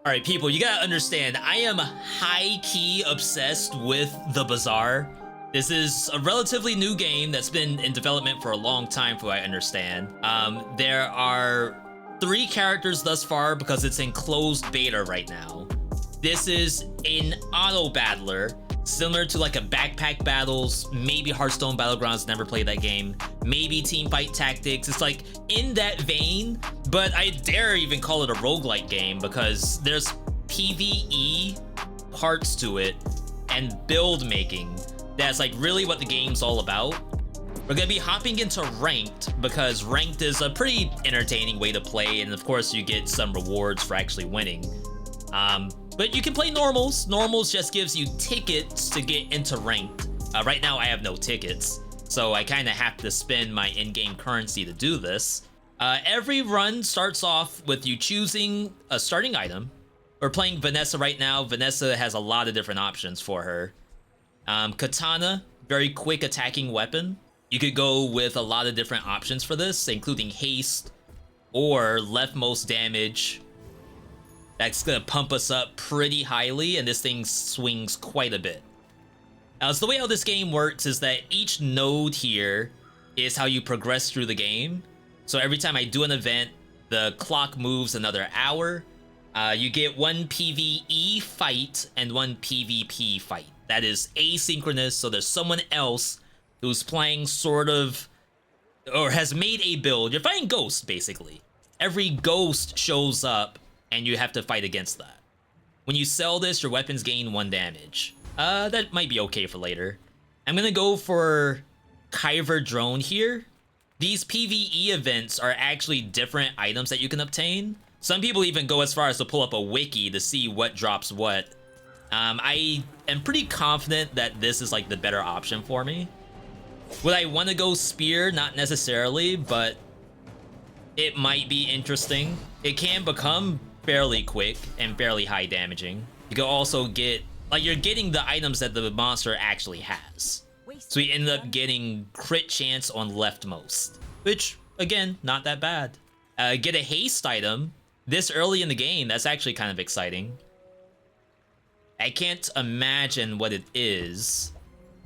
Alright, people, you gotta understand, I am high-key obsessed with the Bazaar. This is a relatively new game that's been in development for a long time, from what I understand. There are 3 characters thus far because it's in closed beta right now. This is an auto-battler, similar to like a Backpack Battles, maybe Hearthstone Battlegrounds, never played that game, maybe Teamfight Tactics. It's like in that vein, but I dare even call it a roguelike game because there's PvE parts to it and build making. That's like really what the game's all about. We're gonna be hopping into ranked because ranked is a pretty entertaining way to play, and of course you get some rewards for actually winning. But you can play normals. Normals just gives you tickets to get into ranked. Right now I have no tickets, so I kind of have to spend my in-game currency to do this. Every run starts off with you choosing a starting item. We're playing Vanessa right now. Vanessa has a lot of different options for her. Katana, very quick attacking weapon. You could go with a lot of different options for this, including haste or leftmost damage. That's gonna pump us up pretty highly, and this thing swings quite a bit. Now, so the way how this game works is that each node here is how you progress through the game. So every time I do an event, the clock moves another hour. You get 1 PvE fight and 1 PvP fight. That is asynchronous, so there's someone else who's playing sort of, or has made a build. You're fighting ghosts, basically. Every ghost shows up, and you have to fight against that. When you sell this, your weapons gain 1 damage. That might be okay for later. I'm gonna go for Kyver Drone here. These PvE events are actually different items that you can obtain. Some people even go as far as to pull up a wiki to see what drops what. I am pretty confident that this is like the better option for me. Would I want to go Spear? Not necessarily, but it might be interesting. It can become fairly quick and fairly high damaging. You can also get, like, you're getting the items that the monster actually has. So you end up getting crit chance on leftmost, which, again, not that bad. Get a haste item this early in the game. That's actually kind of exciting. I can't imagine what it is.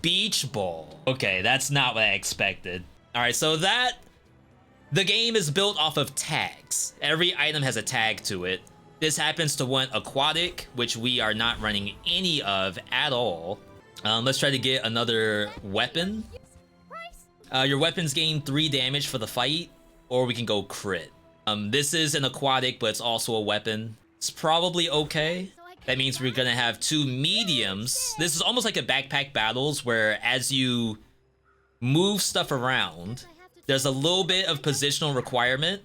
Beach Ball. Okay, that's not what I expected. All right, so the game is built off of tags. Every item has a tag to it. This happens to want aquatic, which we are not running any of at all. Let's try to get another weapon. Your weapons gain 3 damage for the fight, or we can go crit. This is an aquatic, but it's also a weapon. It's probably okay. That means we're gonna have 2 mediums. This is almost like a Backpack Battles, where as you move stuff around, there's a little bit of positional requirement.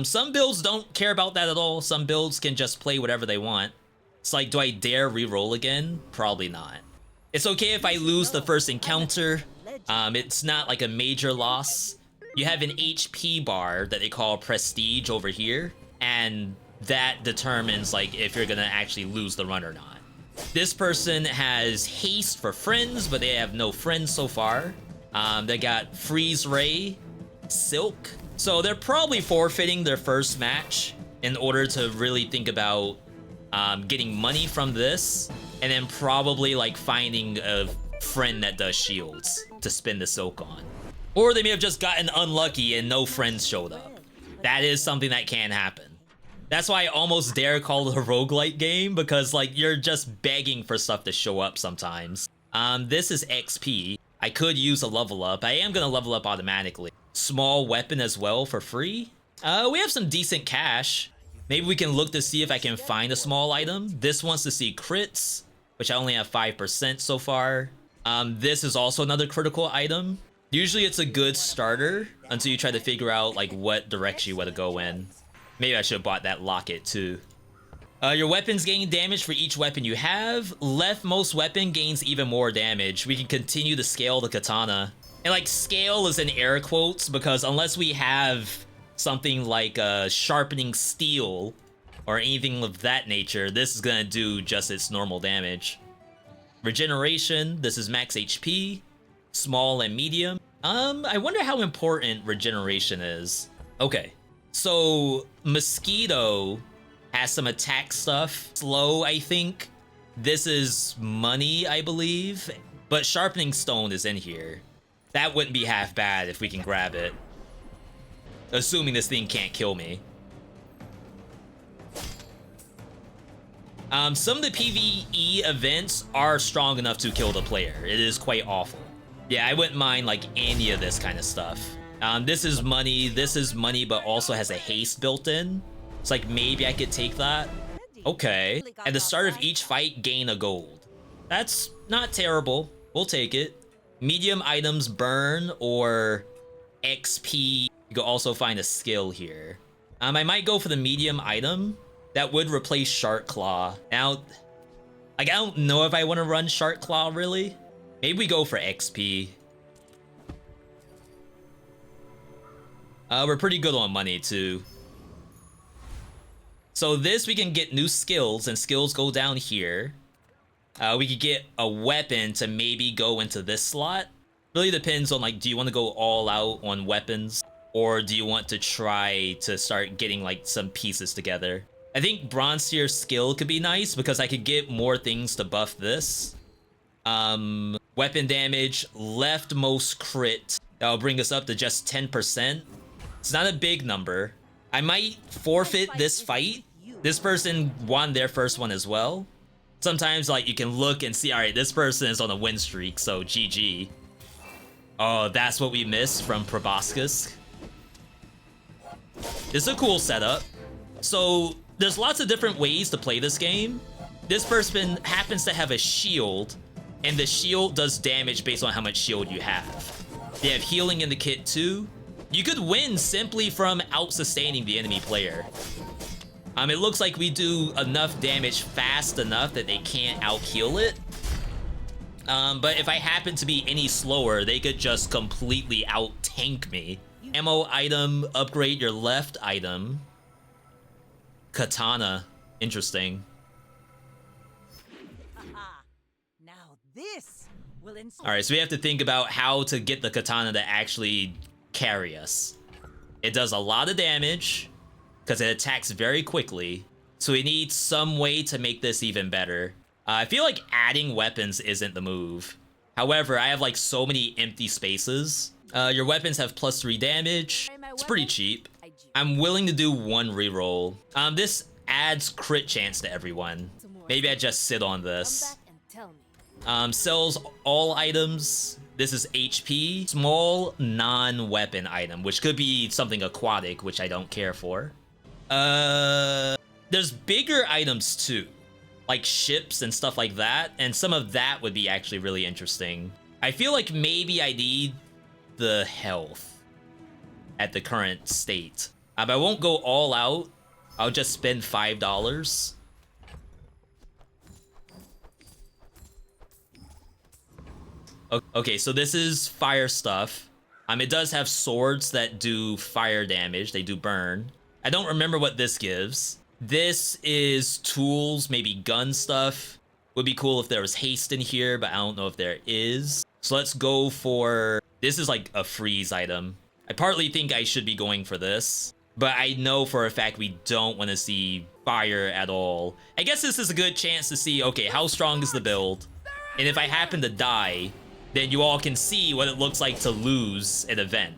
Some builds don't care about that at all. Some builds can just play whatever they want. It's like, do I dare re-roll again? Probably not. It's okay if I lose the first encounter. It's not like a major loss. You have an HP bar that they call Prestige over here, and that determines like if you're gonna actually lose the run or not. This person has haste for friends, but they have no friends so far. They got Freeze Ray, Silk. So they're probably forfeiting their first match in order to really think about getting money from this, and then probably like finding a friend that does shields to spin the Silk on. Or they may have just gotten unlucky and no friends showed up. That is something that can happen. That's why I almost dare call it a roguelike game, because like you're just begging for stuff to show up sometimes. This is XP. I could use a level up. I am gonna level up automatically. Small weapon as well for free. We have some decent cash. Maybe we can look to see if I can find a small item. This wants to see crits, which I only have 5% so far. This is also another critical item. Usually it's a good starter until you try to figure out like what direction you want to go in. Maybe I should have bought that locket too. Your weapons gain damage for each weapon you have. Leftmost weapon gains even more damage. We can continue to scale the katana. And like scale is in air quotes because unless we have something like a sharpening steel or anything of that nature, this is gonna do just its normal damage. Regeneration, this is max HP, small and medium. I wonder how important regeneration is. Okay, so Mosquito has some attack stuff. Slow, I think. This is money, I believe. But sharpening stone is in here. That wouldn't be half bad if we can grab it. Assuming this thing can't kill me. Some of the PvE events are strong enough to kill the player. It is quite awful. Yeah, I wouldn't mind like any of this kind of stuff. This is money, but also has a haste built in. It's like maybe I could take that. Okay. At the start of each fight, gain a gold. That's not terrible. We'll take it. Medium items burn or XP. You can also find a skill here. I might go for the medium item. That would replace Shark Claw. Now, like, I don't know if I want to run Shark Claw, really. Maybe we go for XP. We're pretty good on money, too. So this, we can get new skills, and skills go down here. We could get a weapon to maybe go into this slot. Really depends on, like, do you want to go all out on weapons? Or do you want to try to start getting, like, some pieces together? I think bronze tier skill could be nice because I could get more things to buff this. Weapon damage, leftmost crit. That'll bring us up to just 10%. It's not a big number. I might forfeit this fight. This person won their first one as well. Sometimes, like, you can look and see, all right, this person is on a win streak, so GG. Oh, that's what we missed from Proboscis. This is a cool setup. So there's lots of different ways to play this game. This person happens to have a shield, and the shield does damage based on how much shield you have. They have healing in the kit too. You could win simply from out-sustaining the enemy player. It looks like we do enough damage fast enough that they can't out-heal it. But if I happen to be any slower, they could just completely out-tank me. Ammo item, upgrade your left item. Katana, interesting. Now this will Alright, so we have to think about how to get the katana to actually carry us. It does a lot of damage, because it attacks very quickly. So we need some way to make this even better. I feel like adding weapons isn't the move. However, I have like so many empty spaces. Your weapons have +3 damage. It's pretty cheap. I'm willing to do one reroll. This adds crit chance to everyone. Maybe I just sit on this. Sells all items. This is HP. Small non-weapon item, which could be something aquatic, which I don't care for. There's bigger items too, like ships and stuff like that, and some of that would be actually really interesting. I feel like maybe I need the health at the current state. I won't go all out. I'll just spend $5. Okay, so this is fire stuff. It does have swords that do fire damage. They do burn. I don't remember what this gives. This is tools, maybe gun stuff. Would be cool if there was haste in here, but I don't know if there is. So let's go for... This is like a freeze item. I partly think I should be going for this, but I know for a fact we don't want to see fire at all. I guess this is a good chance to see, okay, how strong is the build? And if I happen to die, then you all can see what it looks like to lose an event.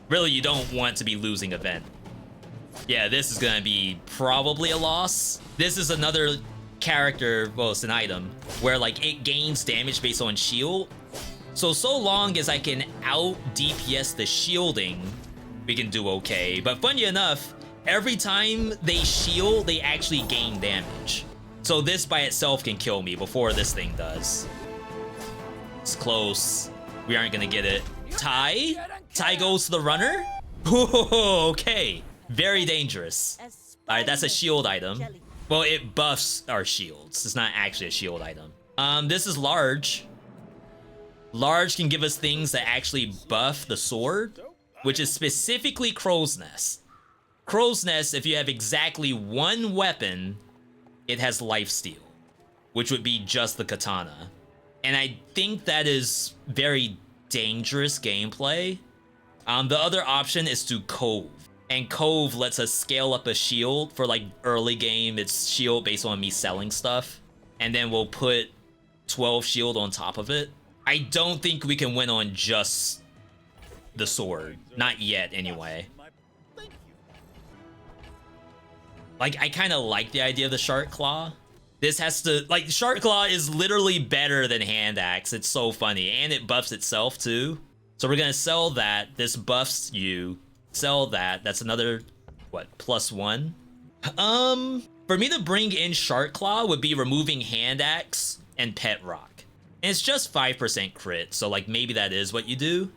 Really, you don't want to be losing event. Yeah, this is gonna be probably a loss. This is another character, well, it's an item, where like it gains damage based on shield. So long as I can out DPS the shielding, we can do okay. But funny enough, every time they shield, they actually gain damage. So this by itself can kill me before this thing does. It's close. We aren't gonna get it. Tai? Tai goes to the runner? Okay. Very dangerous. Alright, that's a shield item. Well, it buffs our shields. It's not actually a shield item. This is large. Large can give us things that actually buff the sword, which is specifically Crow's Nest. Crow's Nest, if you have exactly one weapon, it has lifesteal, which would be just the katana. And I think that is very dangerous gameplay. The other option is to cove. And Cove lets us scale up a shield for like early game. It's shield based on me selling stuff. And then we'll put 12 shield on top of it. I don't think we can win on just the sword. Not yet, anyway. Like, I kind of like the idea of the Shark Claw. This has to... Like, Shark Claw is literally better than Hand Axe. It's so funny. And it buffs itself, too. So we're going to sell that. This buffs you. Sell that. That's another, what, +1? For me to bring in Shark Claw would be removing Hand Axe and Pet Rock. And it's just 5% crit, so, like, maybe that is what you do.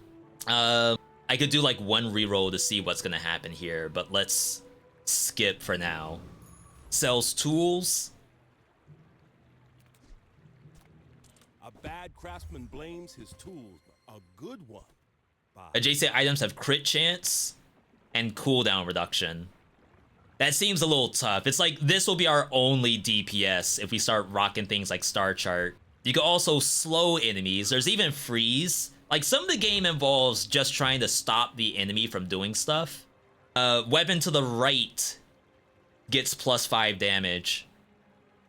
I could do, like, one reroll to see what's going to happen here, but let's skip for now. Sells tools. A bad craftsman blames his tools, a good one. Adjacent items have crit chance and cooldown reduction. That seems a little tough. It's like this will be our only DPS if we start rocking things like Star Chart. You can also slow enemies. There's even freeze. Like, some of the game involves just trying to stop the enemy from doing stuff. Weapon to the right gets +5 damage.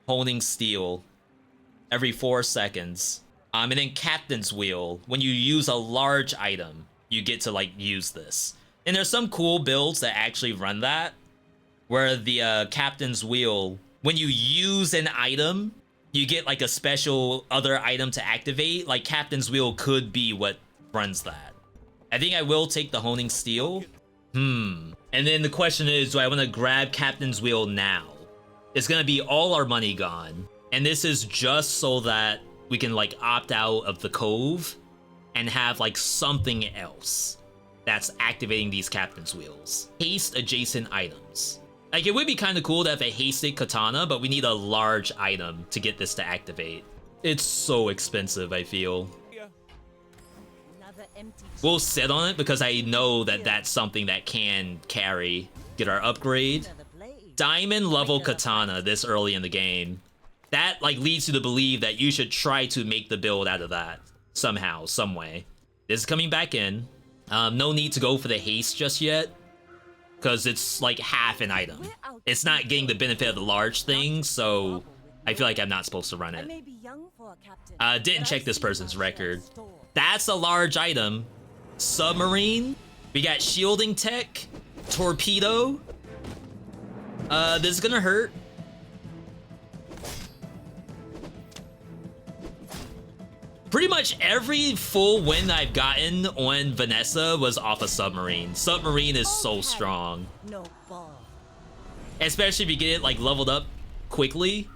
Holding steel every 4 seconds. And then Captain's Wheel. When you use a large item, you get to, like, use this. And there's some cool builds that actually run that, where the Captain's Wheel, when you use an item, you get, like, a special other item to activate. Like, Captain's Wheel could be what runs that. I think I will take the Honing Steel. And then the question is, do I want to grab Captain's Wheel now? It's going to be all our money gone. And this is just so that we can, like, opt out of the Cove and have, like, something else that's activating these Captain's Wheels. Haste adjacent items. Like, it would be kind of cool to have a hasted katana, but we need a large item to get this to activate. It's so expensive, I feel. We'll sit on it because I know that that's something that can carry. Get our upgrade. Diamond level katana this early in the game. That, like, leads you to believe that you should try to make the build out of that. Somehow, some way. This is coming back in. No need to go for the haste just yet, because it's like half an item. It's not getting the benefit of the large thing, so I feel like I'm not supposed to run it. Didn't check this person's record. That's a large item. Submarine. We got shielding tech. Torpedo. This is gonna hurt. Pretty much every full win I've gotten on Vanessa was off a submarine. Submarine is so strong. No ball. Especially if you get it, like, leveled up quickly.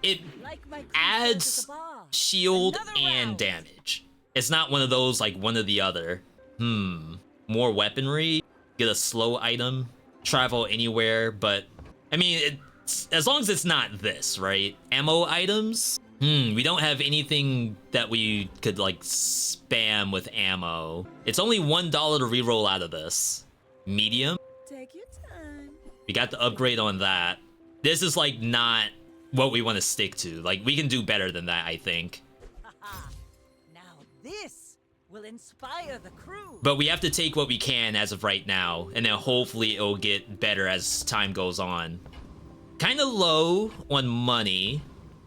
It Like my team adds says at the bar. shield Another and round. damage. It's not one of those, like, one or the other. More weaponry. Get a slow item. Travel anywhere, but... I mean, it's, as long as it's not this, right? Ammo items? We don't have anything that we could, like, spam with ammo. It's only $1 to reroll out of this. Medium. Take your time. We got the upgrade on that. This is, like, not what we want to stick to. Like, we can do better than that, I think. Now this will inspire the crew. But we have to take what we can as of right now, and then hopefully it'll get better as time goes on. Kind of low on money.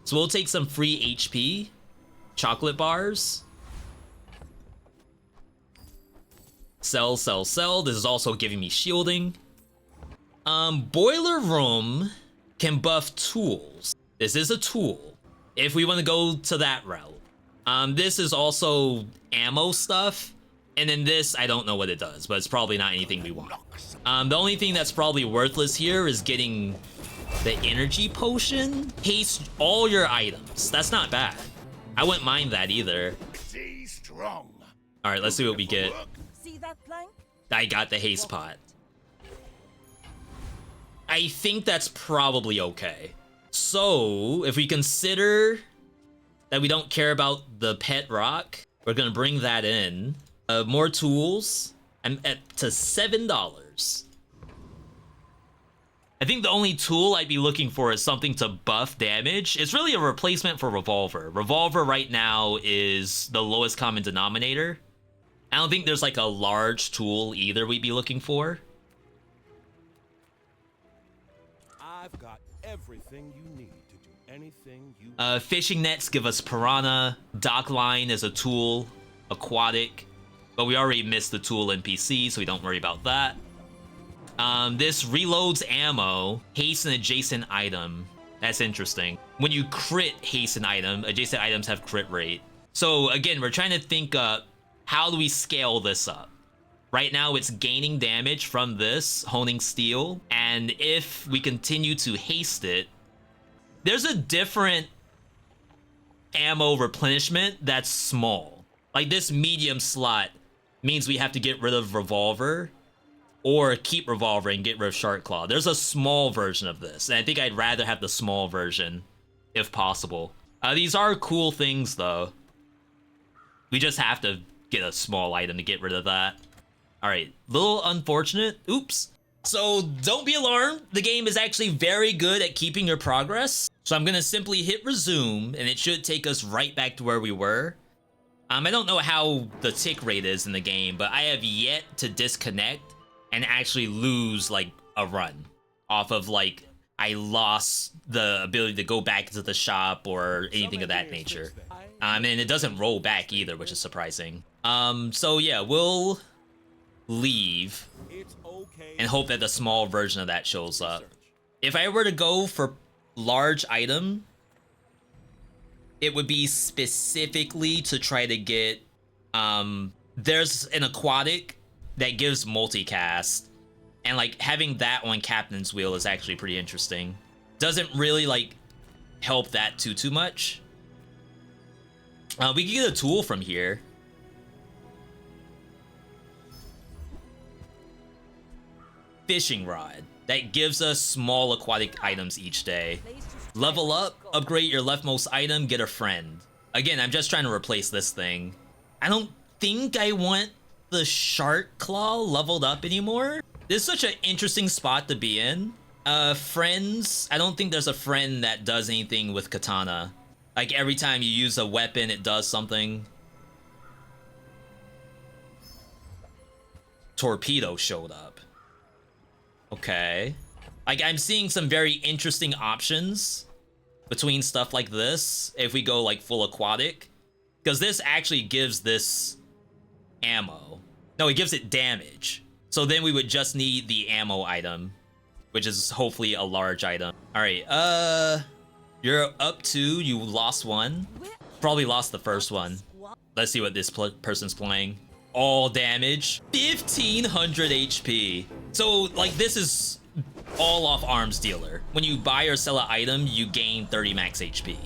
So we'll take some free HP. Chocolate bars. Sell, sell, sell. This is also giving me shielding. Boiler room can buff tools. This is a tool, if we want to go to that route. This is also ammo stuff. And then this, I don't know what it does, but it's probably not anything we want. The only thing that's probably worthless here is getting the energy potion. Haste all your items. That's not bad. I wouldn't mind that either. Stay strong. All right, let's see what we get. See that plank? I got the haste pot. I think that's probably okay. So, if we consider that we don't care about the pet rock, we're gonna bring that in. More tools. I'm at to $7. I think the only tool I'd be looking for is something to buff damage. It's really a replacement for Revolver. Revolver right now is the lowest common denominator. I don't think there's, like, a large tool either we'd be looking for. everything you need to do anything you Fishing nets give us piranha. Dock line is a tool. Aquatic. But we already missed the tool NPC, so we don't worry about that. This reloads ammo. Haste an adjacent item. That's interesting. When you crit haste an item, adjacent items have crit rate. So again, we're trying to think how do we scale this up? Right now it's gaining damage from this, honing steel, and if we continue to haste it, there's a different ammo replenishment that's small. Like this medium slot means we have to get rid of revolver or keep revolver and get rid of shark claw. There's a small version of this, and I think I'd rather have the small version if possible. These are cool things though. We just have to get a small item to get rid of that. All right, little unfortunate. Oops. So don't be alarmed. The game is actually very good at keeping your progress. So I'm gonna simply hit resume and it should take us right back to where we were. I don't know how the tick rate is in the game, but I have yet to disconnect and actually lose like a run off of like I lost the ability to go back into the shop or anything of that nature. And it doesn't roll back either, which is surprising. So yeah, we'll leave and hope that the small version of that shows up. If I were to go for large item, it would be specifically to try to get there's an aquatic that gives multicast, and like having that on captain's wheel is actually pretty interesting. Doesn't really like help that too much. We can get a tool from here. Fishing rod that gives us small aquatic items each day. Level up, upgrade your leftmost item, get a friend. Again, I'm just trying to replace this thing. I don't think I want the shark claw leveled up anymore. This is such an interesting spot to be in. Friends, I don't think there's a friend that does anything with katana. Like every time you use a weapon, it does something. Torpedo showed up. Okay. Like I'm seeing some very interesting options between stuff like this if we go like full aquatic, because this actually gives this ammo. No, it gives it damage. So then we would just need the ammo item, which is hopefully a large item. All right, you're up 2, you lost 1. Probably lost the first one. Let's see what this person's playing. All damage, 1500 HP. So like this is all off arms dealer. When you buy or sell an item, you gain 30 max HP.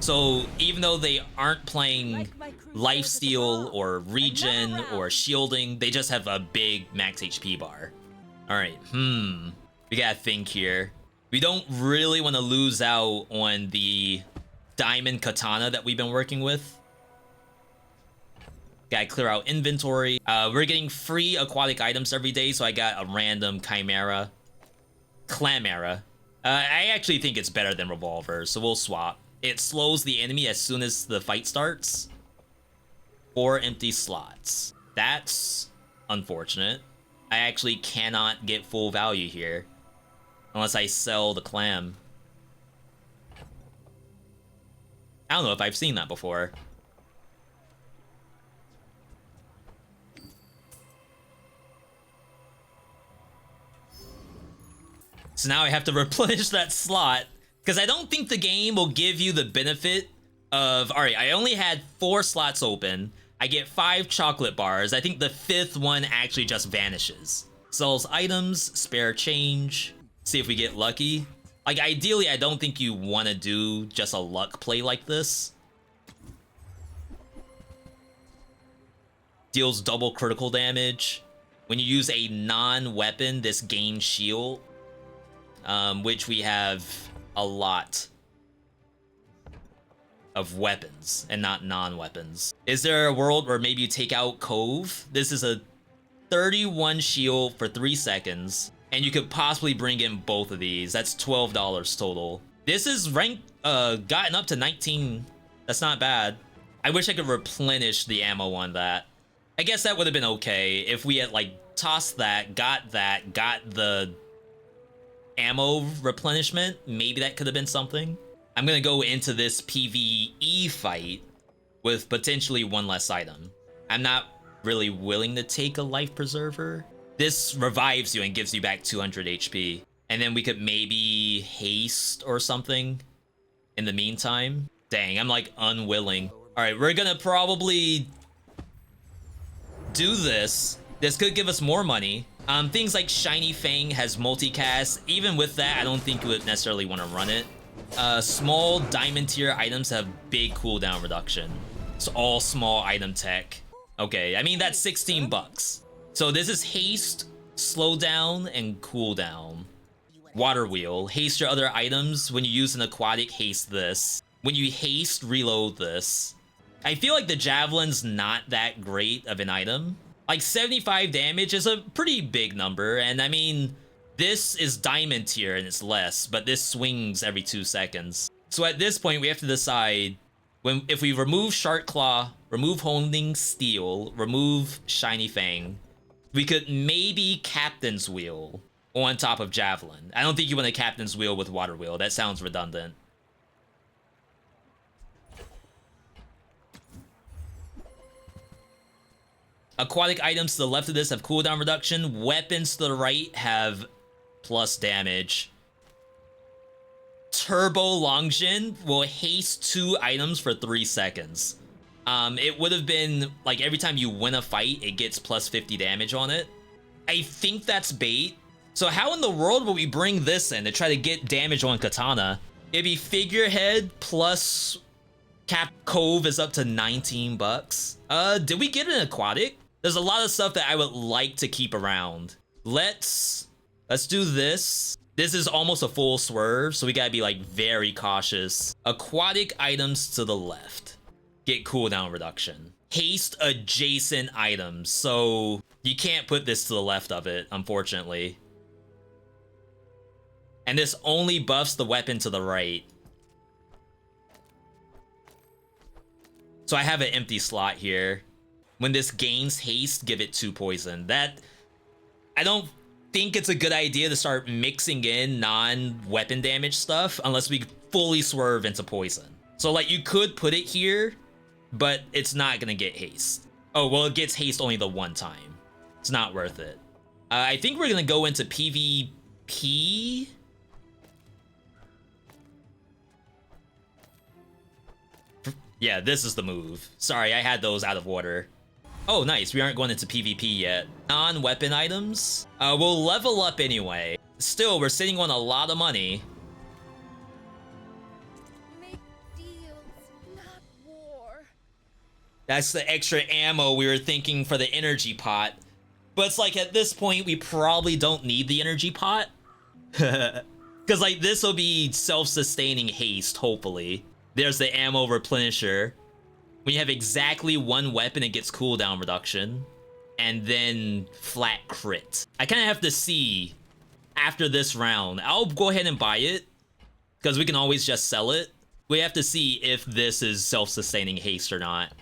So even though they aren't playing lifesteal or regen or shielding, they just have a big max HP bar. All right, we gotta think here. We don't really want to lose out on the diamond katana that we've been working with. Gotta clear out inventory. We're getting free aquatic items every day, so I got a random chimera. Clamera. I actually think it's better than revolver, so we'll swap. It slows the enemy as soon as the fight starts. 4 empty slots. That's unfortunate. I actually cannot get full value here unless I sell the clam. I don't know if I've seen that before. So now I have to replenish that slot, because I don't think the game will give you the benefit of, all right, I only had 4 slots open. I get 5 chocolate bars. I think the 5th one actually just vanishes. Sells items, spare change, see if we get lucky. Like ideally, I don't think you want to do just a luck play like this. Deals double critical damage. When you use a non-weapon, this gains shield. Which we have a lot of weapons and not non-weapons. Is there a world where maybe you take out Cove? This is a 31 shield for 3 seconds, and you could possibly bring in both of these. That's $12 total. This is ranked, gotten up to 19. That's not bad. I wish I could replenish the ammo on that. I guess that would have been okay if we had like tossed that, got the ammo replenishment. Maybe that could have been something. I'm gonna go into this PvE fight with potentially one less item. I'm not really willing to take a life preserver. This revives you and gives you back 200 HP. And then we could maybe haste or something in the meantime. Dang, I'm like unwilling. All right, we're gonna probably do this. This could give us more money. Things like Shiny Fang has multicast. Even with that, I don't think you would necessarily want to run it. Small diamond tier items have big cooldown reduction. It's all small item tech. Okay, I mean, that's 16 bucks. So this is haste, slowdown, and cooldown. Water wheel. Haste your other items. When you use an aquatic, haste this. When you haste, reload this. I feel like the javelin's not that great of an item. Like 75 damage is a pretty big number, and I mean, this is diamond tier and it's less, but this swings every 2 seconds. So at this point, we have to decide if we remove Shark Claw, remove Holding Steel, remove Shiny Fang, we could maybe Captain's Wheel on top of Javelin. I don't think you want a Captain's Wheel with Water Wheel. That sounds redundant. Aquatic items to the left of this have cooldown reduction. Weapons to the right have plus damage. Turbo Longjin will haste 2 items for 3 seconds. It would have been like every time you win a fight, it gets plus 50 damage on it. I think that's bait. So how in the world will we bring this in to try to get damage on Katana? It'd be Figurehead plus Cap Cove is up to 19 bucks. Did we get an aquatic? There's a lot of stuff that I would like to keep around. Let's do this. This is almost a full swerve, so we gotta be like very cautious. Aquatic items to the left. Get cooldown reduction. Haste adjacent items, so you can't put this to the left of it, unfortunately. And this only buffs the weapon to the right. So I have an empty slot here. When this gains haste, give it 2 poison. I don't think it's a good idea to start mixing in non-weapon damage stuff unless we fully swerve into poison. So like you could put it here, but it's not gonna get haste. Oh, well, it gets haste only the one time. It's not worth it. I think we're gonna go into PvP. Yeah, this is the move. Sorry, I had those out of order. Oh, nice. We aren't going into PvP yet. Non-weapon items? We'll level up anyway. Still, we're sitting on a lot of money. Make deals, not war. That's the extra ammo we were thinking for the energy pot. But it's like, at this point, we probably don't need the energy pot. Because, like, this will be self-sustaining haste, hopefully. There's the ammo replenisher. When you have exactly 1 weapon, it gets cooldown reduction. And then flat crit. I kind of have to see after this round. I'll go ahead and buy it, because we can always just sell it. We have to see if this is self-sustaining haste or not.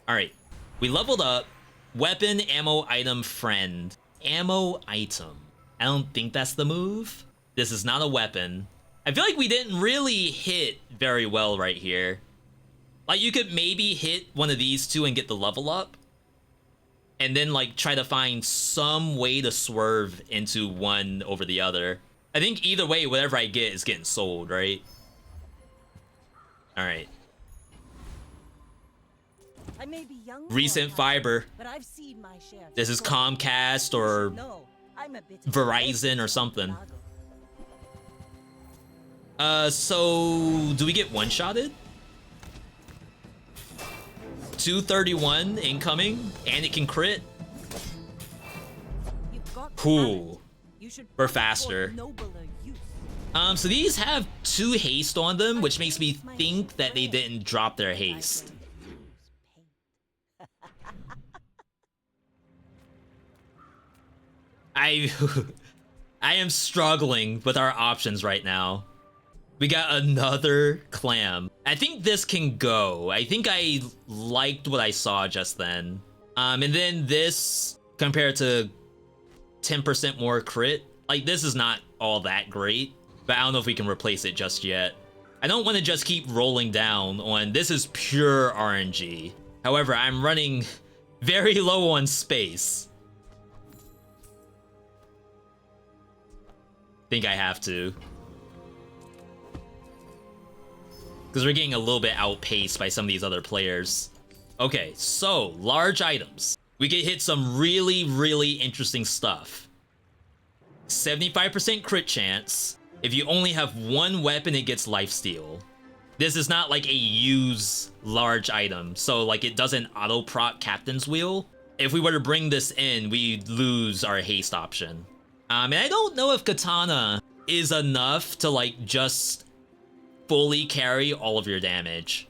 Alright, we leveled up. Weapon, ammo, item, friend. Ammo, item. I don't think that's the move. This is not a weapon. I feel like we didn't really hit very well right here. Like, you could maybe hit one of these 2 and get the level up. And then, like, try to find some way to swerve into one over the other. I think either way, whatever I get is getting sold, right? Alright. I may be young, Recent fiber. but I've seen my share. This is Comcast or No, I'm a bit Verizon or something. So do we get one-shotted? 231 incoming, and it can crit. Cool. We're faster. So these have 2 haste on them, which makes me think that they didn't drop their haste. I am struggling with our options right now. We got another clam. I think this can go. I think I liked what I saw just then. And then this, compared to 10% more crit, Like, this is not all that great, but I don't know if we can replace it just yet. I don't want to just keep rolling down on this is pure RNG. However, I'm running very low on space. Think I have to. Because we're getting a little bit outpaced by some of these other players. Okay, so large items. We can hit some really, really interesting stuff. 75% crit chance. If you only have one weapon, it gets lifesteal. This is not like a use large item, so like it doesn't auto proc Captain's Wheel. If we were to bring this in, we lose our haste option. And I don't know if Katana is enough to like just fully carry all of your damage.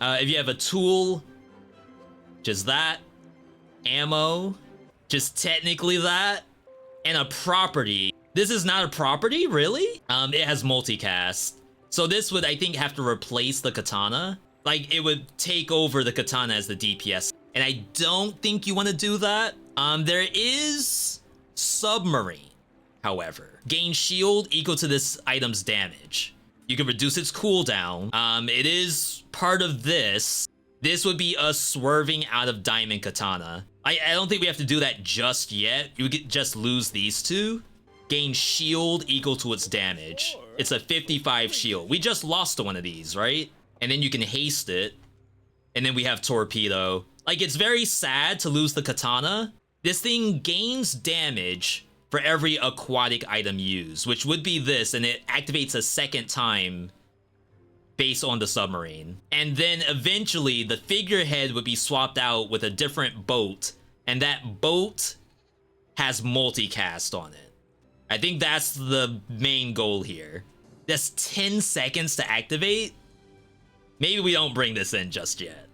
If you have a tool, just that, ammo, just technically that, and a property. This is not a property, really? It has multicast. So this would, I think, have to replace the katana. Like, it would take over the katana as the DPS. And I don't think you want to do that. There is submarine, however. Gain shield equal to this item's damage. You can reduce its cooldown. It is part of this. This would be us swerving out of Diamond Katana. I don't think we have to do that just yet. You could just lose these two. Gain shield equal to its damage. It's a 55 shield. We just lost to one of these, right? And then you can haste it. And then we have torpedo. Like, it's very sad to lose the katana. This thing gains damage for every aquatic item used, which would be this, and it activates a second time based on the submarine. And then eventually the figurehead would be swapped out with a different boat, and that boat has multicast on it. I think that's the main goal here. That's 10 seconds to activate. Maybe we don't bring this in just yet.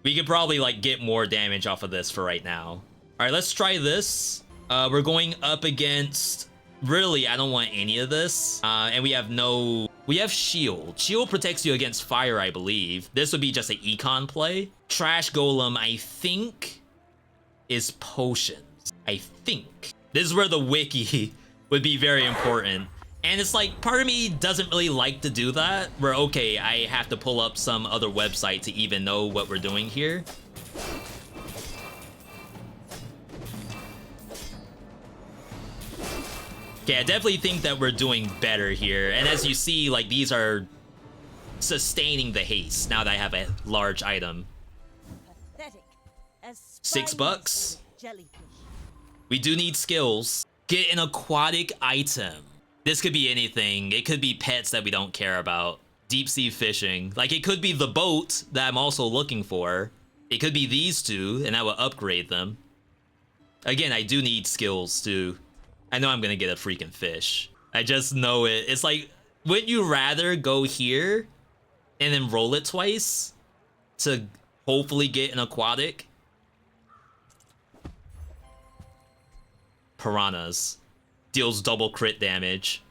We could probably like get more damage off of this for right now. All right, let's try this. We're going up against, really, I don't want any of this. And we have shield. Shield protects you against fire, I believe. This would be just an econ play. Trash golem, I think, is potions. I think. This is where the wiki would be very important. And it's like, part of me doesn't really like to do that. Where, okay, I have to pull up some other website to even know what we're doing here. Okay, I definitely think that we're doing better here. And as you see, like, these are sustaining the haste now that I have a large item. Pathetic. As $6. jellyfish. We do need skills. Get an aquatic item. This could be anything. It could be pets that we don't care about. Deep sea fishing. Like, it could be the boat that I'm also looking for. It could be these two, and I will upgrade them. Again, I do need skills too. I know I'm gonna get a freaking fish. I just know it. It's like, wouldn't you rather go here and then roll it twice to hopefully get an aquatic? Piranhas. Deals double crit damage.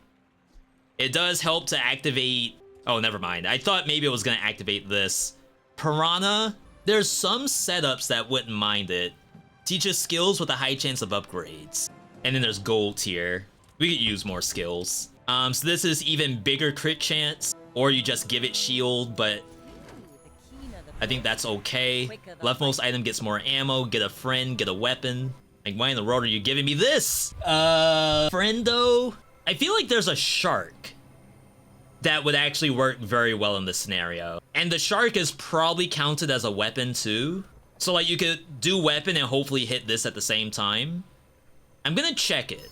It does help to activate... Oh, never mind. I thought maybe it was gonna activate this. Piranha, there's some setups that wouldn't mind it. Teaches skills with a high chance of upgrades. And then there's gold tier. We could use more skills. So this is even bigger crit chance, or you just give it shield, but I think that's okay. Leftmost item gets more ammo, get a friend, get a weapon. Like, why in the world are you giving me this? Friendo? I feel like there's a shark that would actually work very well in this scenario. And the shark is probably counted as a weapon too. So like, you could do weapon and hopefully hit this at the same time. I'm gonna check it.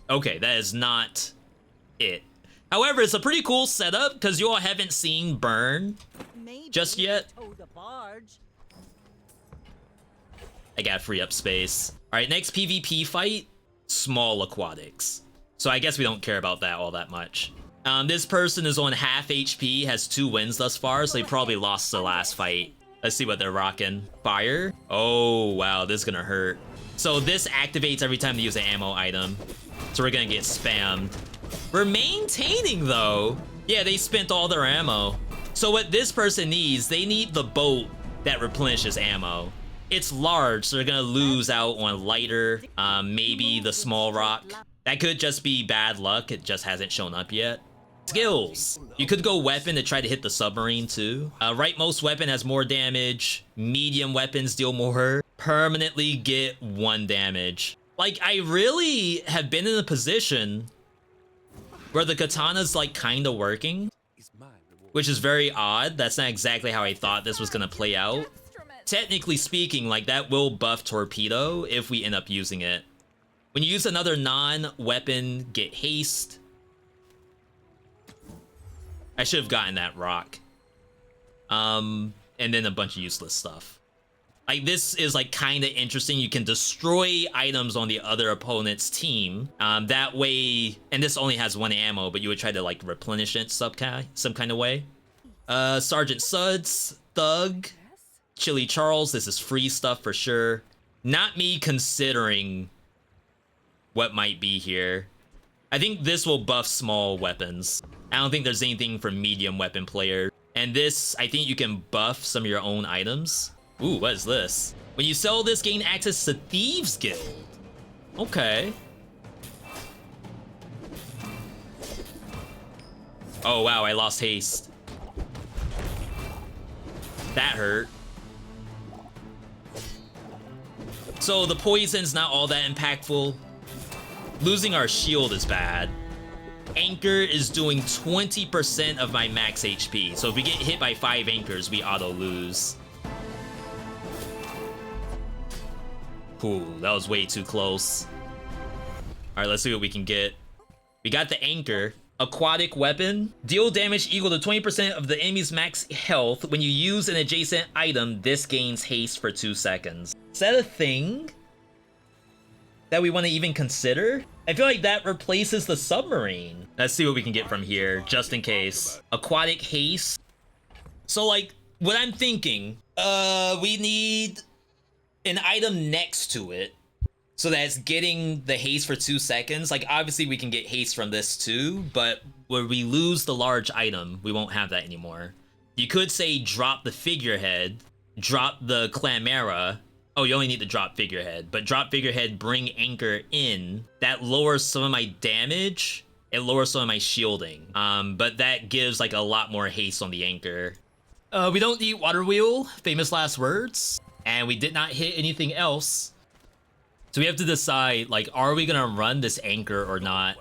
Okay, that is not it. However, it's a pretty cool setup because you all haven't seen burn Maybe just yet. towed a barge. I gotta free up space. All right, next PvP fight, small aquatics. So I guess we don't care about that all that much. This person is on half HP, has 2 wins thus far, so he probably lost the last fight. Let's see what they're rocking. Fire. Oh, wow, this is gonna hurt. So this activates every time they use an ammo item. So we're gonna get spammed. We're maintaining though. Yeah, they spent all their ammo. So what this person needs, they need the boat that replenishes ammo. It's large, so they're gonna lose out on lighter, maybe the small rock. That could just be bad luck, it just hasn't shown up yet. Skills. You could go weapon to try to hit the submarine too. Rightmost weapon has more damage. Medium weapons deal more. Permanently get 1 damage. Like, I really have been in a position where the katana's like kinda working, which is very odd. That's not exactly how I thought this was gonna play out. Technically speaking, like, that will buff torpedo if we end up using it. When you use another non-weapon, get haste. I should have gotten that rock. And then a bunch of useless stuff. Like, this is like kind of interesting. You can destroy items on the other opponent's team. That way, and this only has 1 ammo, but you would try to like replenish it some kind of way. Sergeant Suds, Thug, Chili Charles. This is free stuff for sure. Not me considering what might be here. I think this will buff small weapons. I don't think there's anything for medium weapon player. And this, I think you can buff some of your own items. Ooh, what is this? When you sell this, gain access to Thieves Guild. Okay. Oh wow, I lost haste. That hurt. So the poison's not all that impactful. Losing our shield is bad. Anchor is doing 20% of my max HP. So if we get hit by 5 anchors, we auto lose. Ooh, that was way too close. Alright, let's see what we can get. We got the anchor. Aquatic weapon. Deal damage equal to 20% of the enemy's max health. When you use an adjacent item, this gains haste for 2 seconds. Is that a thing that we want to even consider? I feel like that replaces the submarine. Let's see what we can get from here, just in case. Aquatic haste. So, like, what I'm thinking, we need an item next to it, so that it's getting the haste for 2 seconds. Like, obviously we can get haste from this too, but where we lose the large item, we won't have that anymore. You could say drop the figurehead, drop the clamera. Oh, you only need to drop figurehead, but drop figurehead, bring anchor in. That lowers some of my damage. It lowers some of my shielding. But that gives like a lot more haste on the anchor. We don't need water wheel, famous last words. And we did not hit anything else. So we have to decide, like, are we gonna run this anchor or not?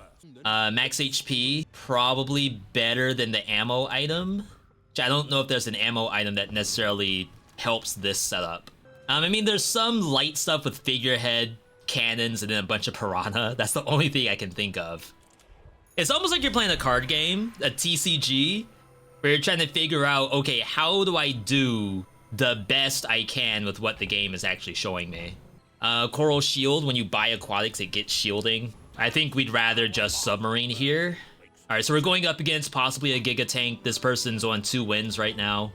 Max HP, probably better than the ammo item. Which I don't know if there's an ammo item that necessarily helps this setup. I mean, there's some light stuff with figurehead, cannons, and then a bunch of piranha. That's the only thing I can think of. It's almost like you're playing a card game, a TCG, where you're trying to figure out, okay, how do I do the best I can with what the game is actually showing me? Coral Shield, when you buy aquatics, it gets shielding. I think we'd rather just submarine here. Alright, so we're going up against possibly a Giga Tank. This person's on 2 wins right now.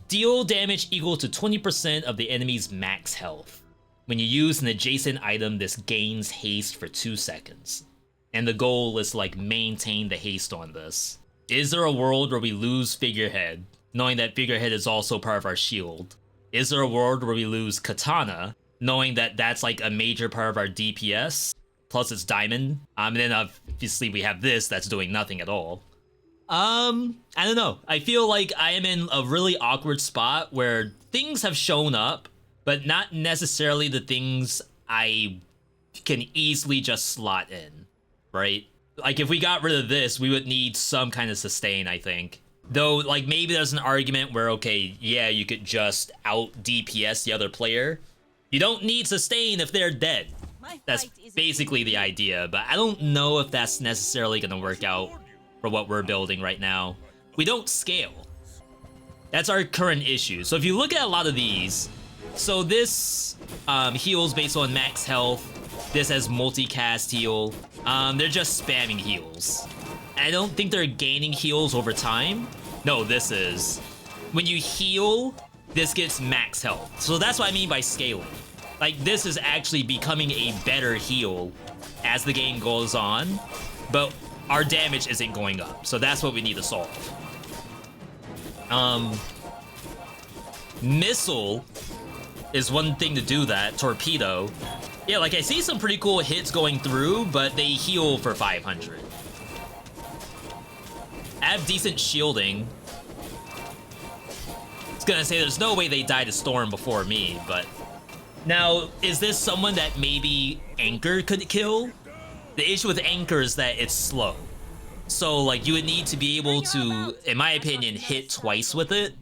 Deal damage equal to 20% of the enemy's max health. When you use an adjacent item, this gains haste for 2 seconds. And the goal is to, like, maintain the haste on this. Is there a world where we lose figurehead, knowing that figurehead is also part of our shield? Is there a world where we lose katana, knowing that that's like a major part of our DPS, plus it's diamond? And then obviously we have this that's doing nothing at all. I don't know. I feel like I am in a really awkward spot where things have shown up, but not necessarily the things I can easily just slot in, right? Like, if we got rid of this, we would need some kind of sustain, I think. Though, like, maybe there's an argument where, okay, yeah, you could just out DPS the other player. You don't need sustain if they're dead. That's basically the idea, but I don't know if that's necessarily gonna work out for what we're building right now. We don't scale. That's our current issue. So if you look at a lot of these, so this heals based on max health. This has multicast heal. They're just spamming heals. I don't think they're gaining heals over time. No, this is. When you heal, this gets max health. So that's what I mean by scaling. Like, this is actually becoming a better heal as the game goes on, but our damage isn't going up. So that's what we need to solve. Missile is one thing to do that. Torpedo. Yeah, like I see some pretty cool hits going through, but they heal for 500. I have decent shielding. I was gonna say there's no way they die to Storm before me, but... Now, is this someone that maybe Anchor could kill? The issue with Anchor is that it's slow. So, like, you would need to be able to, in my opinion, hit twice with it.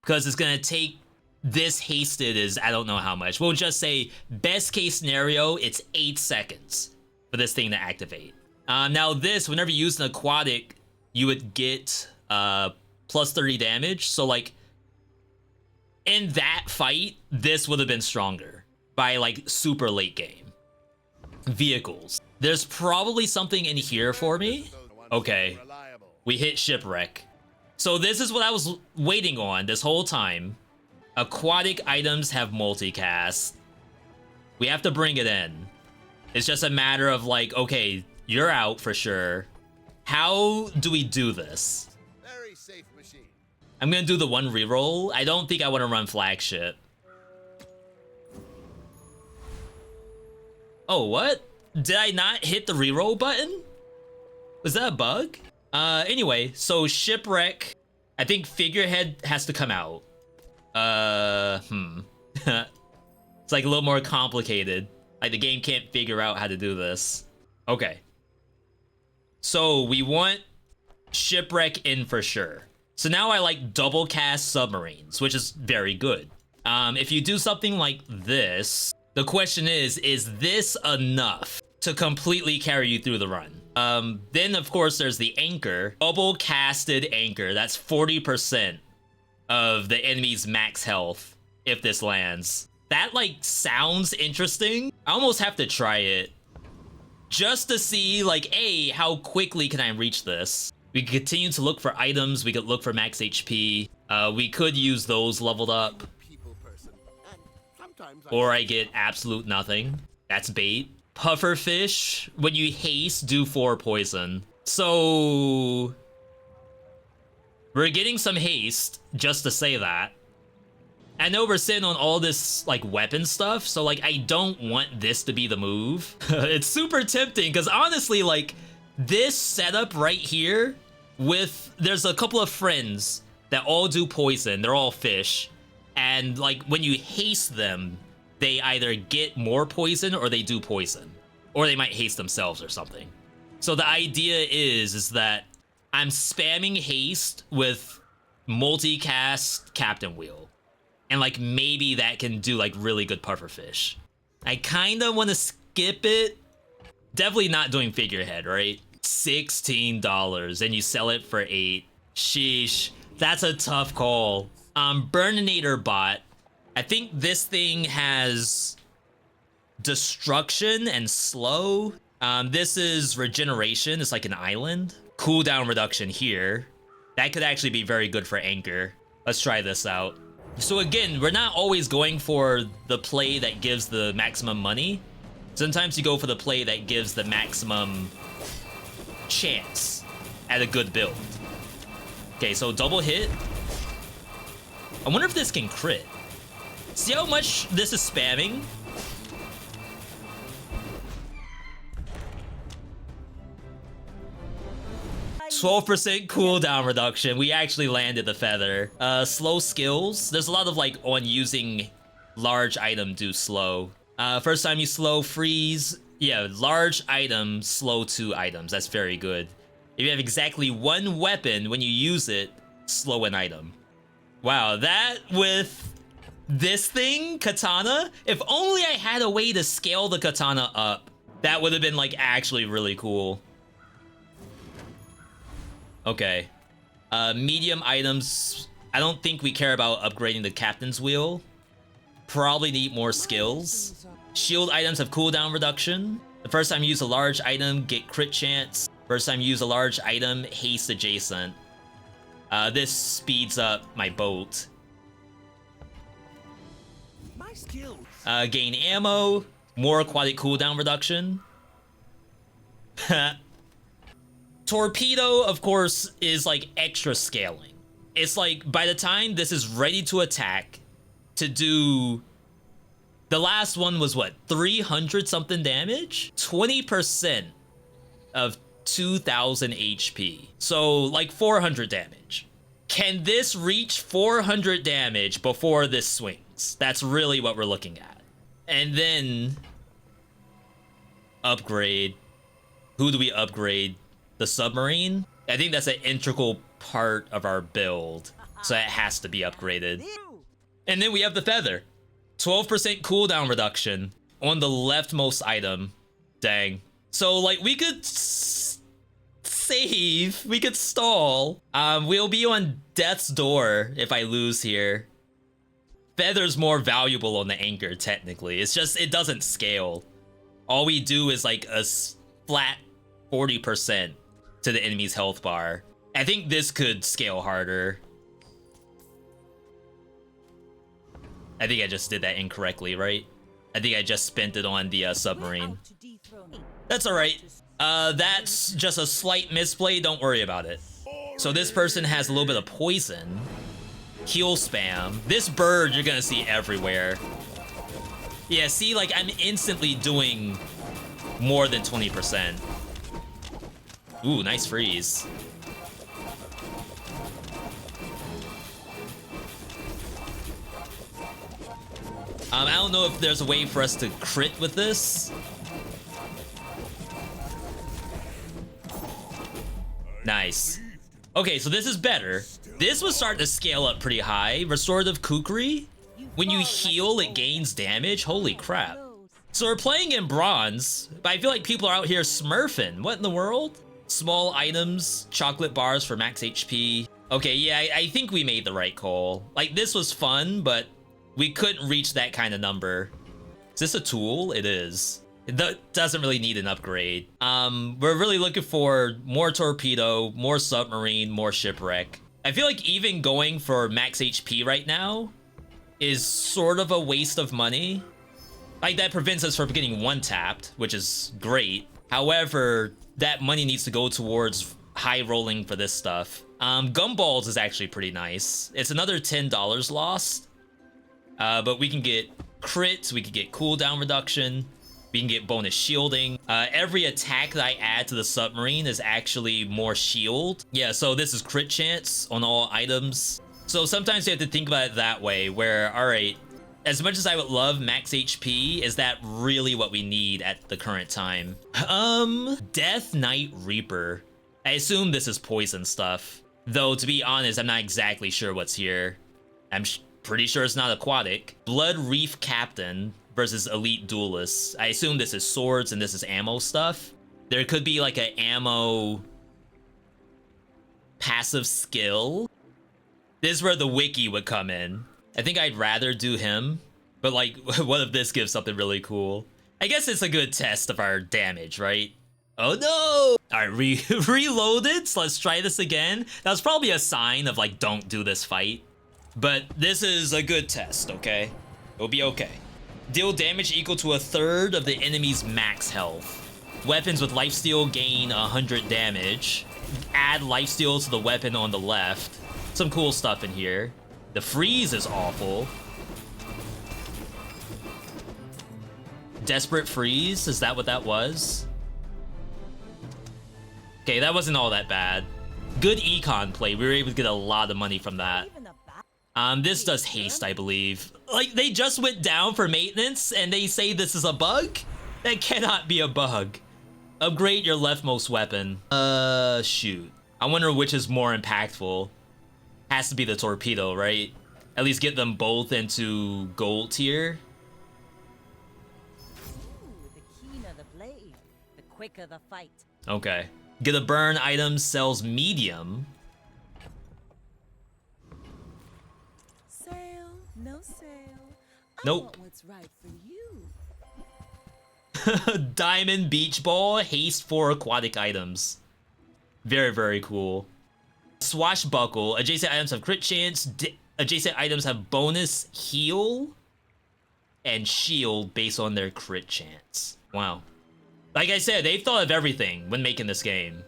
Because it's gonna take... This hasted is, I don't know how much. We'll just say, best case scenario, it's 8 seconds for this thing to activate. Now this, whenever you use an aquatic, you would get plus 30 damage. So, like, in that fight, this would have been stronger by, like, super late game. Vehicles. There's probably something in here for me. Okay. We hit Shipwreck. So this is what I was waiting on this whole time. Aquatic items have multicast. We have to bring it in. It's just a matter of, like, okay, you're out for sure. How do we do this? Very safe machine. I'm gonna do the one reroll. I don't think I want to run flagship. Oh, what? Did I not hit the reroll button? Was that a bug? Anyway, so Shipwreck. I think Figurehead has to come out. It's like a little more complicated. Like the game can't figure out how to do this. Okay. So we want Shipwreck in for sure. So now I like double cast submarines, which is very good. If you do something like this, the question is this enough to completely carry you through the run? Then of course there's the anchor, double casted anchor. That's 40% of the enemy's max health if this lands. That like sounds interesting. I almost have to try it just to see like, hey, how quickly can I reach this? We could continue to look for items. We could look for max HP. We could use those leveled up. Or I get absolute nothing. That's bait. Pufferfish, when you haste, do 4 poison. So we're getting some haste, just to say that. I know we're sitting on all this like weapon stuff, so like I don't want this to be the move. It's super tempting, because honestly, like this setup right here with, there's a couple of friends that all do poison, they're all fish, and like when you haste them, they either get more poison or they do poison, or they might haste themselves or something. So the idea is that I'm spamming haste with multicast Captain Wheel, and like maybe that can do like really good pufferfish. I kind of want to skip it. Definitely not doing figurehead, right? $16 and you sell it for 8. Sheesh, that's a tough call. Burninator bot. I think this thing has destruction and slow. This is regeneration. It's like an island. Cooldown reduction here. That could actually be very good for anchor. Let's try this out. So again, we're not always going for the play that gives the maximum money. Sometimes you go for the play that gives the maximum chance at a good build. Okay, so double hit. I wonder if this can crit. See how much this is spamming? %12 cooldown reduction. We actually landed the feather. Slow skills. There's a lot of like on using large item do slow. First time you slow, freeze. Yeah, large item, slow 2 items. That's very good. If you have exactly 1 weapon, when you use it, slow an item. Wow, that with this thing, katana, if only I had a way to scale the katana up, that would have been like actually really cool. Okay. Medium items. I don't think we care about upgrading the captain's wheel. Probably need more skills. Shield items have cooldown reduction. The first time you use a large item, get crit chance. First time you use a large item, haste adjacent. This speeds up my boat. My skills. Gain ammo, more aquatic cooldown reduction. Torpedo, of course, is like extra scaling. It's like by the time this is ready to attack, to do The last one was what, 300 something damage? 20% of 2000 HP. So like 400 damage. Can this reach 400 damage before this swings? That's really what we're looking at. And then upgrade. Who do we upgrade? The submarine? I think that's an integral part of our build. So it has to be upgraded. And then we have the feather. 12% cooldown reduction on the leftmost item. Dang. So like we could save, we could stall. We'll be on death's door if I lose here. Feather's more valuable on the anchor technically. It's just, it doesn't scale. All we do is like a flat 40% to the enemy's health bar. I think this could scale harder. I think I just did that incorrectly, right? I think I just spent it on the submarine. That's alright. That's just a slight misplay, don't worry about it. So this person has a little bit of poison. Heal spam. This bird you're gonna see everywhere. Yeah, see, like I'm instantly doing more than 20%. Ooh, nice freeze. I don't know if there's a way for us to crit with this. Nice. Okay, so this is better. This was starting to scale up pretty high. Restorative Kukri. When you heal, it gains damage. Holy crap. So we're playing in bronze, but I feel like people are out here smurfing. What in the world? Small items, chocolate bars for max HP. Okay, yeah, I think we made the right call. Like, this was fun, but we couldn't reach that kind of number. Is this a tool? It is. It doesn't really need an upgrade. We're really looking for more torpedo, more submarine, more shipwreck. I feel like even going for max HP right now is sort of a waste of money. Like, that prevents us from getting one-tapped, which is great. However, that money needs to go towards high rolling for this stuff. Gumballs is actually pretty nice. It's another $10 lost. But we can get crits, we can get cooldown reduction, we can get bonus shielding. Every attack that I add to the submarine is actually more shield. Yeah, so this is crit chance on all items. So sometimes you have to think about it that way, where, alright, as much as I would love max HP, is that really what we need at the current time? Death Knight Reaper. I assume this is poison stuff. Though, to be honest, I'm not exactly sure what's here. I'm pretty sure it's not aquatic. Blood Reef Captain versus Elite Duelists. I assume this is swords and this is ammo stuff. There could be like an ammo passive skill. This is where the wiki would come in. I think I'd rather do him, but like, what if this gives something really cool? I guess it's a good test of our damage, right? Oh no! All right, reloaded, so let's try this again. That was probably a sign of like, don't do this fight. But this is a good test, okay? It'll be okay. Deal damage equal to 1/3 of the enemy's max health. Weapons with lifesteal gain 100 damage. Add lifesteal to the weapon on the left. Some cool stuff in here. The freeze is awful. Desperate freeze, is that what that was? Okay, that wasn't all that bad. Good econ play, we were able to get a lot of money from that. This does haste, I believe. Like, they just went down for maintenance and they say this is a bug? That cannot be a bug. Upgrade your leftmost weapon. Shoot. I wonder which is more impactful. Has to be the torpedo, right? At least get them both into gold tier. Ooh, the keener the blade, the quicker the fight. Okay. Get a burn item, sells medium. Sale, no sale. Nope. I want what's right for you. Diamond Beach Ball, haste for aquatic items. Very, very cool. Swashbuckle, adjacent items have crit chance, adjacent items have bonus heal and shield based on their crit chance. Wow. Like I said, they've thought of everything when making this game.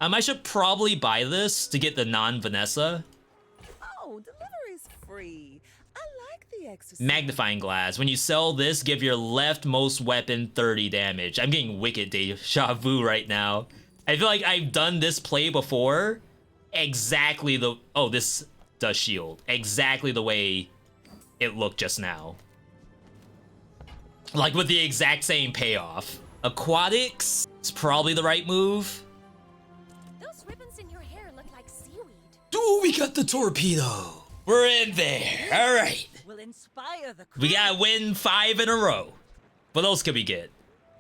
I should probably buy this to get the non-Vanessa. Oh, delivery's free. I like the exercise. Magnifying glass. When you sell this, give your leftmost weapon 30 damage. I'm getting wicked deja vu right now. I feel like I've done this play before. Exactly the... Oh, this does shield. Exactly the way it looked just now. Like with the exact same payoff. Aquatics is probably the right move. Those ribbons in your hair look like seaweed. Ooh, we got the torpedo. We're in there. All right. Will inspire the crew. We gotta win 5 in a row. What else could we get?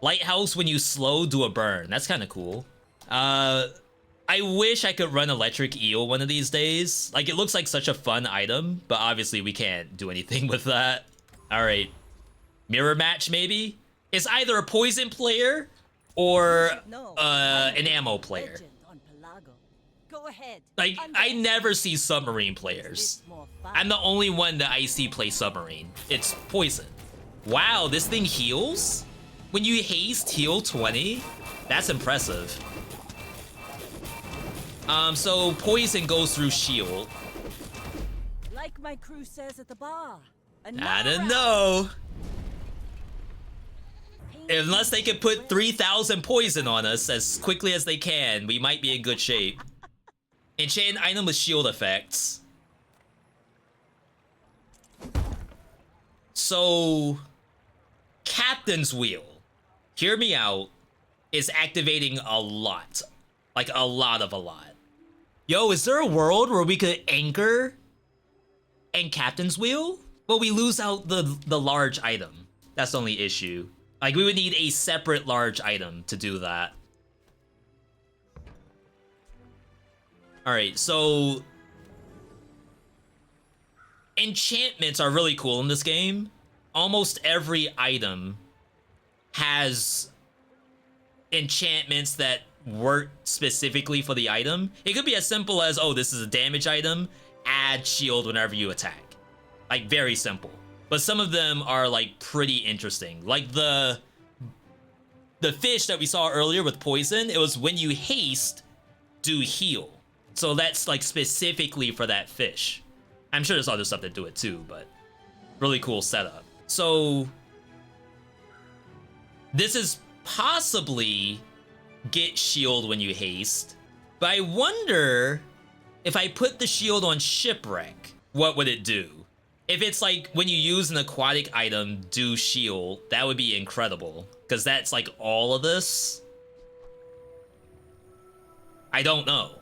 Lighthouse, when you slow, do a burn. That's kind of cool. I wish I could run electric eel one of these days. Like, it looks like such a fun item, but obviously we can't do anything with that. All right. Mirror match, maybe? It's either a poison player or an ammo player. Legend on Pelago. Go ahead. Like, I never see submarine players. I'm the only one that I see play submarine. It's poison. Wow, this thing heals? When you haste, heal 20? That's impressive. So poison goes through shield. Like my crew says at the bar. I don't know. Unless they can put 3,000 poison on us as quickly as they can, we might be in good shape. Enchant item with shield effects. So, Captain's Wheel, hear me out, is activating a lot. Like a lot. Yo, is there a world where we could anchor and Captain's Wheel? Well, we lose out the large item. That's the only issue. Like, we would need a separate large item to do that. Alright, so... enchantments are really cool in this game. Almost every item has enchantments that work specifically for the item. It could be as simple as, oh, this is a damage item, add shield whenever you attack. Like, very simple. But some of them are, like, pretty interesting. Like, the fish that we saw earlier with poison, it was when you haste, do heal. So that's, like, specifically for that fish. I'm sure there's other stuff that do it too, but really cool setup. So this is possibly get shield when you haste, but I wonder if I put the shield on shipwreck, what would it do? If it's like when you use an aquatic item, do shield, that would be incredible, because that's like all of this. I don't know.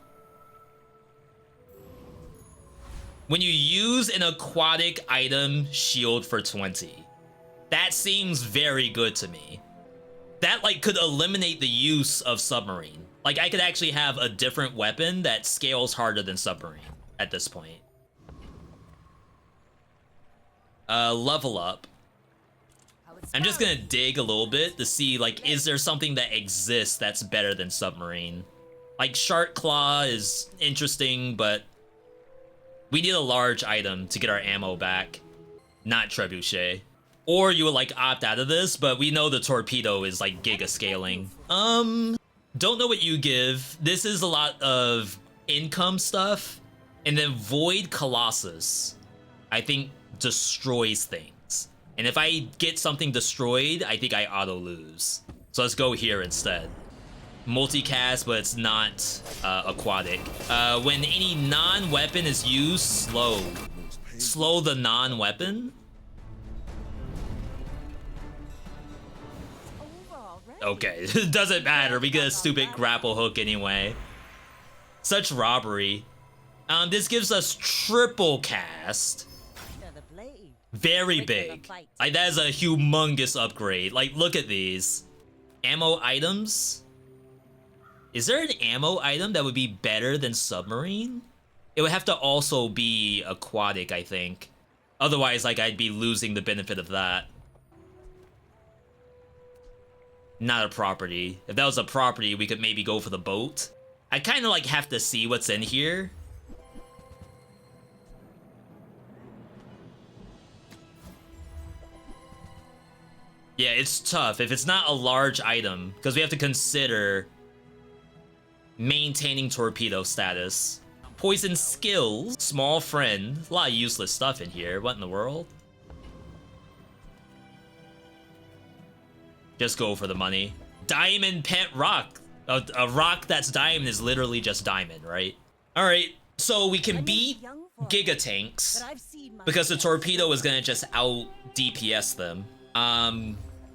When you use an aquatic item, shield for 20. That seems very good to me. That, like, could eliminate the use of submarine. Like, I could actually have a different weapon that scales harder than submarine at this point. Level up. I'm just gonna dig a little bit to see, like, is there something that exists that's better than submarine? Like, Shark Claw is interesting, but we need a large item to get our ammo back, not Trebuchet. Or you would, like, opt out of this, but we know the torpedo is, like, giga scaling. Don't know what you give. This is a lot of income stuff. And then Void Colossus, I think, destroys things. And if I get something destroyed, I think I auto-lose. So let's go here instead. Multicast, but it's not aquatic. When any non-weapon is used, slow. Slow the non-weapon? Okay, it doesn't matter. We get a stupid grapple hook anyway. Such robbery. This gives us triple cast. Very big. Like, that is a humongous upgrade. Like, look at these. Ammo items? Is there an ammo item that would be better than submarine? It would have to also be aquatic, I think. Otherwise, like, I'd be losing the benefit of that. Not a property. If that was a property, we could maybe go for the boat. I kind of, like, have to see what's in here. Yeah, it's tough. If it's not a large item, because we have to consider maintaining torpedo status. Poison skills, small friend, a lot of useless stuff in here. What in the world? Just go for the money. Diamond pet rock. A rock that's diamond is literally just diamond, right? All right, so we can beat Giga Tanks But I've seen my because the best. torpedo is gonna just out DPS them.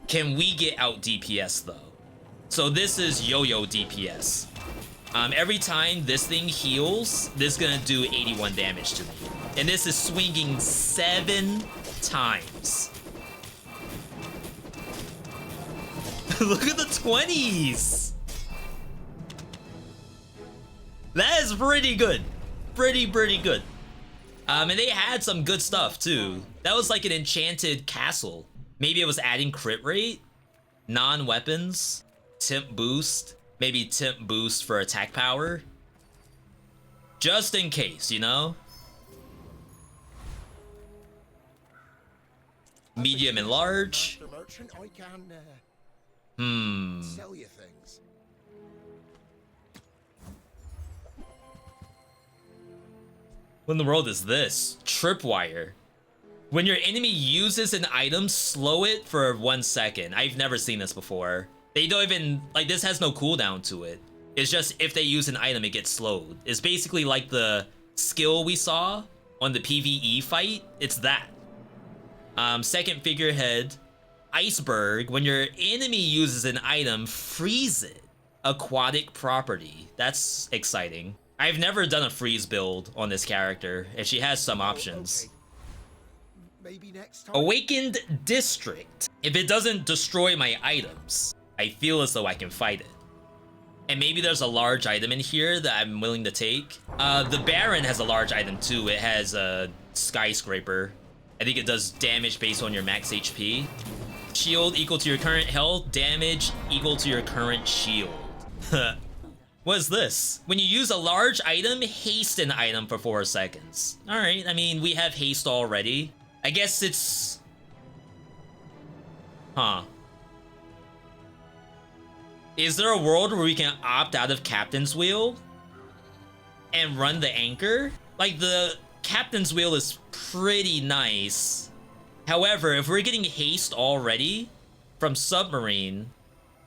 Can we get out DPS though? So this is yo-yo DPS. Every time this thing heals, this is gonna do 81 damage to me. And this is swinging 7 times. Look at the 20s! That is pretty good. Pretty good. And they had some good stuff too. That was like an enchanted castle. Maybe it was adding crit rate, non-weapons, temp boost, maybe temp boost for attack power. Just in case, you know? Medium and large. Master merchant, I can Hmm. sell you things. What in the world is this? Tripwire. When your enemy uses an item, slow it for 1 second. I've never seen this before. They don't even, like, this has no cooldown to it. It's just if they use an item, it gets slowed. It's basically like the skill we saw on the PvE fight. It's that. Second figurehead. Iceberg. When your enemy uses an item, freeze it. Aquatic property. That's exciting. I've never done a freeze build on this character, and she has some options. Okay. Maybe next time. Awakened District. If it doesn't destroy my items, I feel as though I can fight it. And maybe there's a large item in here that I'm willing to take. The Baron has a large item too. It has a skyscraper. I think it does damage based on your max HP. Shield equal to your current health. Damage equal to your current shield. What is this? When you use a large item, haste an item for 4 seconds. All right, I mean, we have haste already. I guess it's... Huh. Is there a world where we can opt out of Captain's Wheel and run the anchor? Like, the Captain's Wheel is pretty nice. However, if we're getting haste already from Submarine,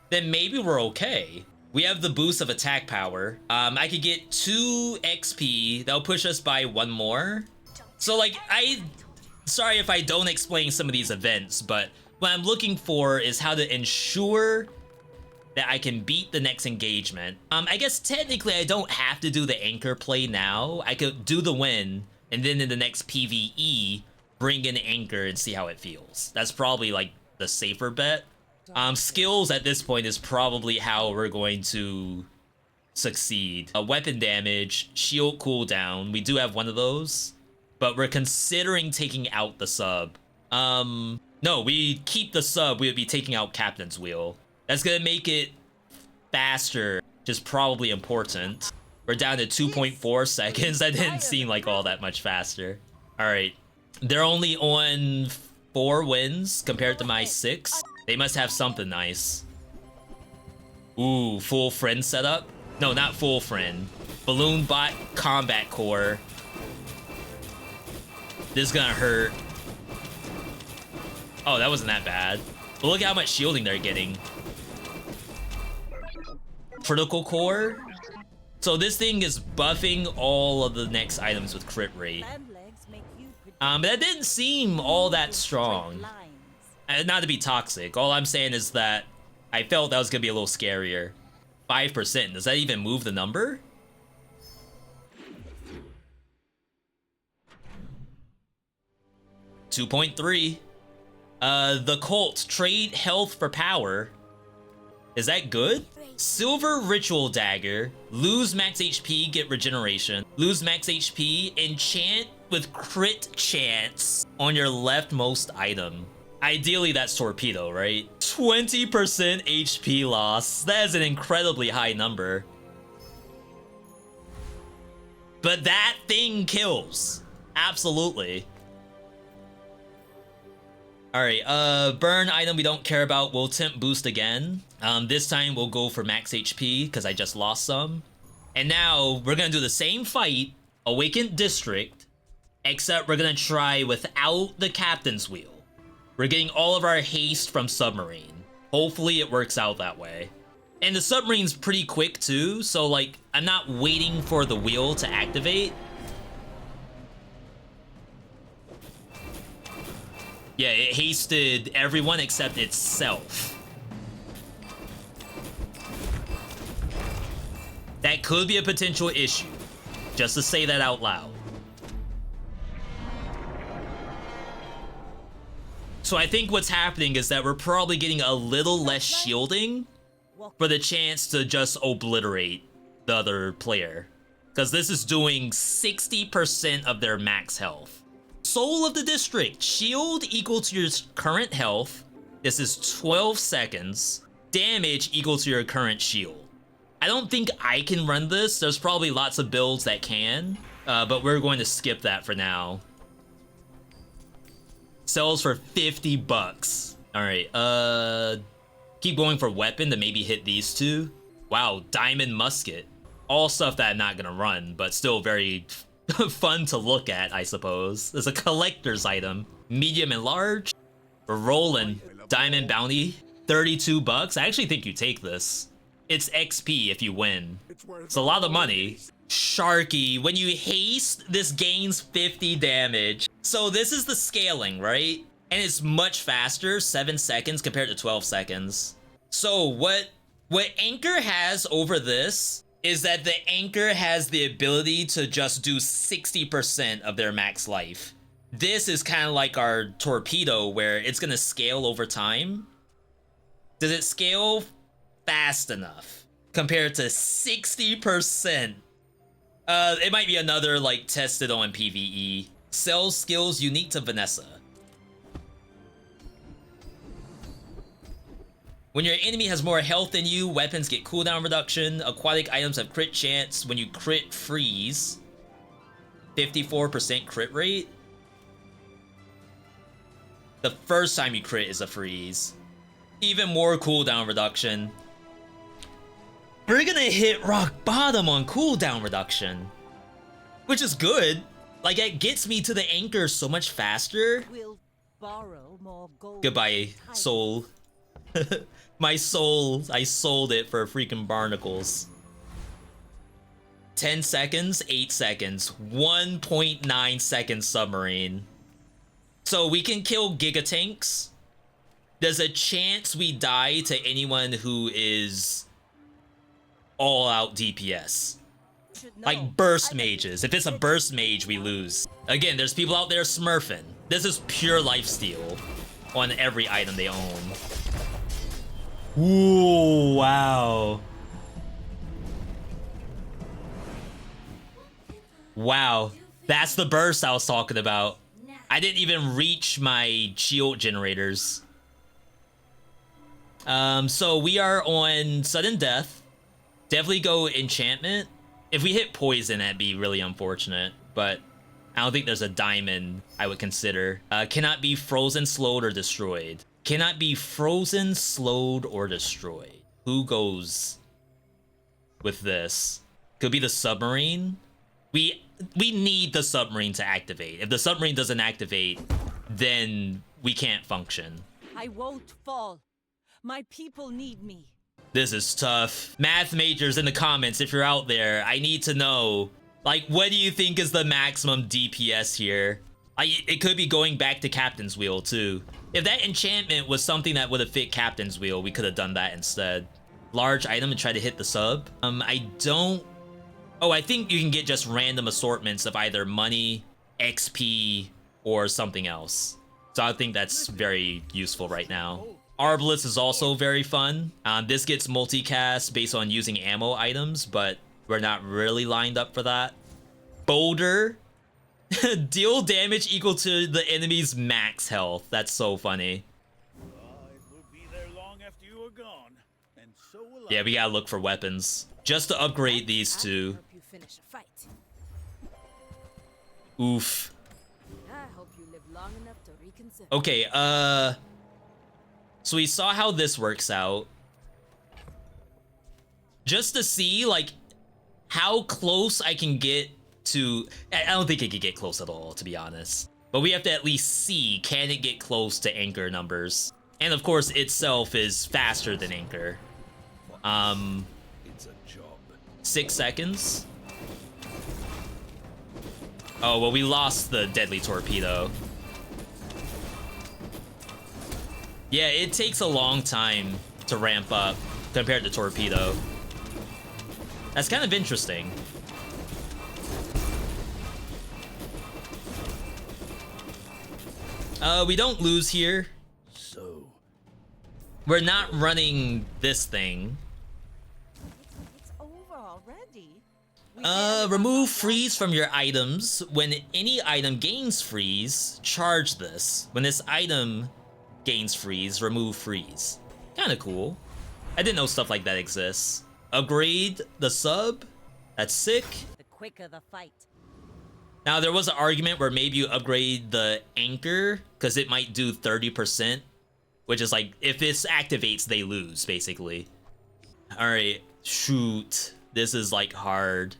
then maybe we're okay. We have the boost of attack power. I could get 2 XP. That'll push us by 1 more. So, like, sorry if I don't explain some of these events, but what I'm looking for is how to ensure that I can beat the next engagement. I guess technically I don't have to do the anchor play now. I could do the win, and then in the next PvE, bring in anchor and see how it feels. That's probably like the safer bet. Skills at this point is probably how we're going to succeed. Weapon damage, shield cooldown. We do have one of those, but we're considering taking out the sub. No, we keep the sub. We would be taking out Captain's Wheel. That's gonna make it faster, which is probably important. We're down to 2.4 seconds. That didn't seem like all that much faster. All right, they're only on 4 wins compared to my 6. They must have something nice. Ooh, full friend setup? No, not full friend. Balloon bot combat core. This is gonna hurt. Oh, that wasn't that bad. But look at how much shielding they're getting. Critical core. So this thing is buffing all of the next items with crit rate. Land legs make you But that didn't seem all that strong. lines. Not to be toxic. All I'm saying is that I felt that was gonna be a little scarier. 5%. Does that even move the number? $2.3. The cult. Trade health for power. Is that good? Silver Ritual Dagger. Lose max HP, get regeneration. Lose max HP, enchant with crit chance on your leftmost item. Ideally, that's Torpedo, right? 20% HP loss. That is an incredibly high number. But that thing kills. Absolutely. Alright, burn item we don't care about. We'll temp boost again. This time we'll go for max HP because I just lost some. And now we're gonna do the same fight, Awakened District, except we're gonna try without the Captain's Wheel. We're getting all of our haste from Submarine. Hopefully it works out that way. And the submarine's pretty quick too, so like, I'm not waiting for the wheel to activate. Yeah, it hasted everyone except itself. That could be a potential issue, just to say that out loud. So I think what's happening is that we're probably getting a little less shielding for the chance to just obliterate the other player. Because this is doing 60% of their max health. Soul of the District. Shield equal to your current health. This is 12 seconds. Damage equal to your current shield. I don't think I can run this. There's probably lots of builds that can. But we're going to skip that for now. Sells for 50 bucks. Alright, keep going for weapon to maybe hit these two. Wow, diamond musket. All stuff that I'm not gonna run, but still very fun to look at, I suppose. It's a collector's item. Medium and large. We're rolling. Diamond bounty, 32 bucks. I actually think you take this. It's XP if you win. It's a lot of money. Sharky, when you haste, this gains 50 damage. So this is the scaling, right? And it's much faster, 7 seconds compared to 12 seconds. So what Anchor has over this is that the Anchor has the ability to just do 60% of their max life. This is kind of like our torpedo where it's gonna scale over time. Does it scale fast enough compared to 60%? It might be another like tested on PvE. Sells skills unique to Vanessa. When your enemy has more health than you, weapons get cooldown reduction. Aquatic items have crit chance. When you crit, freeze. 54% crit rate. The first time you crit is a freeze. Even more cooldown reduction. We're gonna hit rock bottom on cooldown reduction, which is good. Like, it gets me to the Anchor so much faster. We'll borrow more gold. Goodbye, soul. My soul, I sold it for freaking barnacles. 10 seconds, 8 seconds, 1.9 second submarine. So we can kill gigatanks. There's a chance we die to anyone who is all out DPS. Like burst mages. If it's a burst mage, we lose. Again, there's people out there smurfing. This is pure lifesteal on every item they own. Ooh, wow. Wow, that's the burst I was talking about. I didn't even reach my shield generators. So we are on sudden death. Definitely go enchantment. If we hit poison, that'd be really unfortunate, but I don't think there's a diamond I would consider. Cannot be frozen, slowed, or destroyed. Cannot be frozen, slowed, or destroyed. Who goes with this? Could be the submarine. We need the submarine to activate. If the submarine doesn't activate, then we can't function. I won't fall. My people need me. This is tough. Math majors in the comments, if you're out there, I need to know, like, what do you think is the maximum DPS here? It could be going back to Captain's Wheel, too. If that enchantment was something that would have fit Captain's Wheel, we could have done that instead. Large item and try to hit the sub. I don't... Oh, I think you can get just random assortments of either money, XP, or something else. So I think that's very useful right now. Arbalest is also very fun. This gets multicast based on using ammo items, but we're not really lined up for that. Boulder. Deal damage equal to the enemy's max health. That's so funny. It will be there long after you are gone, and so will I. Yeah, we gotta look for weapons. Just to upgrade these two. Hope you finish a fight. Oof. I hope you live long enough to reconsider. Okay, so we saw how this works out. Just to see, like, how close I can get to... I don't think it could get close at all, to be honest. But we have to at least see, can it get close to Anchor numbers? And of course, itself is faster than anchor. It's a job. 6 seconds. Oh, well, we lost the deadly torpedo. Yeah, it takes a long time to ramp up compared to torpedo. That's kind of interesting. We don't lose here. So, We're not running this thing. It's over already. Remove freeze from your items. When any item gains freeze, charge this. When this item gains freeze, remove freeze. Kinda cool. I didn't know stuff like that exists. Upgrade the sub. That's sick. The quicker the fight. Now, there was an argument where maybe you upgrade the anchor, because it might do 30%, which is like, if this activates, they lose, basically. Alright, shoot. This is like hard.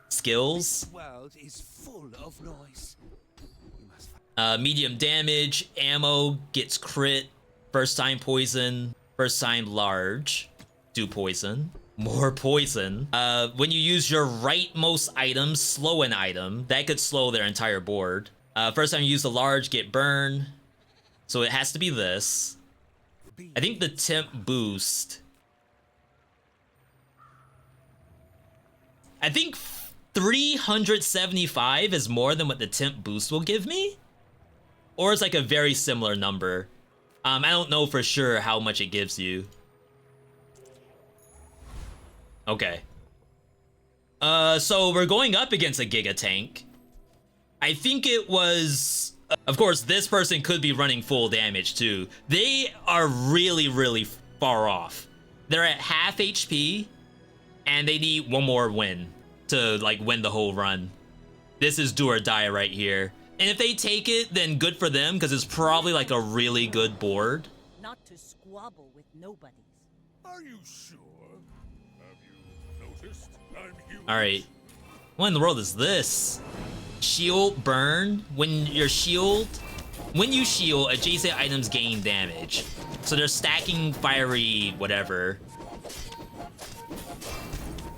Skills. world is full of noise. Medium damage, ammo, gets crit, first time poison, first time large, do poison. More poison. When you use your rightmost item, slow an item. That could slow their entire board. First time you use the large, get burn. So it has to be this. I think the temp boost. I think 375 is more than what the temp boost will give me. Or it's like a very similar number. I don't know for sure how much it gives you. Okay. So we're going up against a Giga Tank. I think it was... Of course, this person could be running full damage too. They are really, really far off. They're at half HP, and they need one more win to, like, win the whole run. This is do or die right here. And if they take it, then good for them, because it's probably, like, a really good board. Not to squabble with nobodies. Are you sure? Have you noticed? I'm human. Alright. What in the world is this? Shield burn. When you shield, adjacent items gain damage. So they're stacking fiery whatever.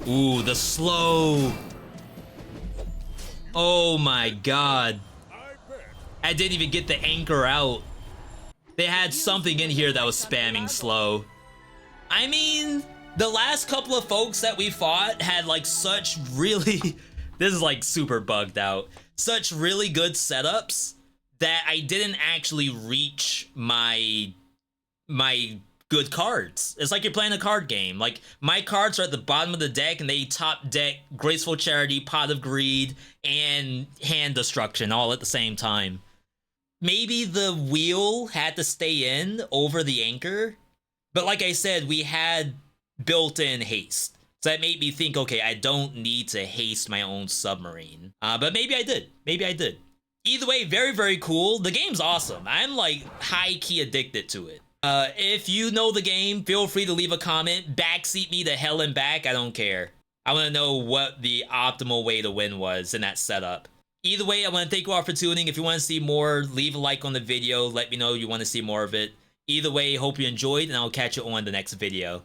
Ooh, the slow. Oh my god. I didn't even get the anchor out. They had something in here that was spamming slow. I mean, the last couple of folks that we fought had like such really... This is like super bugged out. Such really good setups that I didn't actually reach my good cards. It's like you're playing a card game. Like, my cards are at the bottom of the deck and they top deck Graceful Charity, Pot of Greed, and Hand Destruction all at the same time. Maybe the wheel had to stay in over the anchor, but like I said, we had built-in haste. So that made me think, okay, I don't need to haste my own submarine. But maybe I did. Maybe I did. Either way, very, very cool. The game's awesome. I'm like high-key addicted to it. If you know the game, feel free to leave a comment. Backseat me to hell and back. I don't care. I want to know what the optimal way to win was in that setup. Either way, I want to thank you all for tuning. If you want to see more, leave a like on the video. Let me know you want to see more of it. Either way, hope you enjoyed, and I'll catch you on the next video.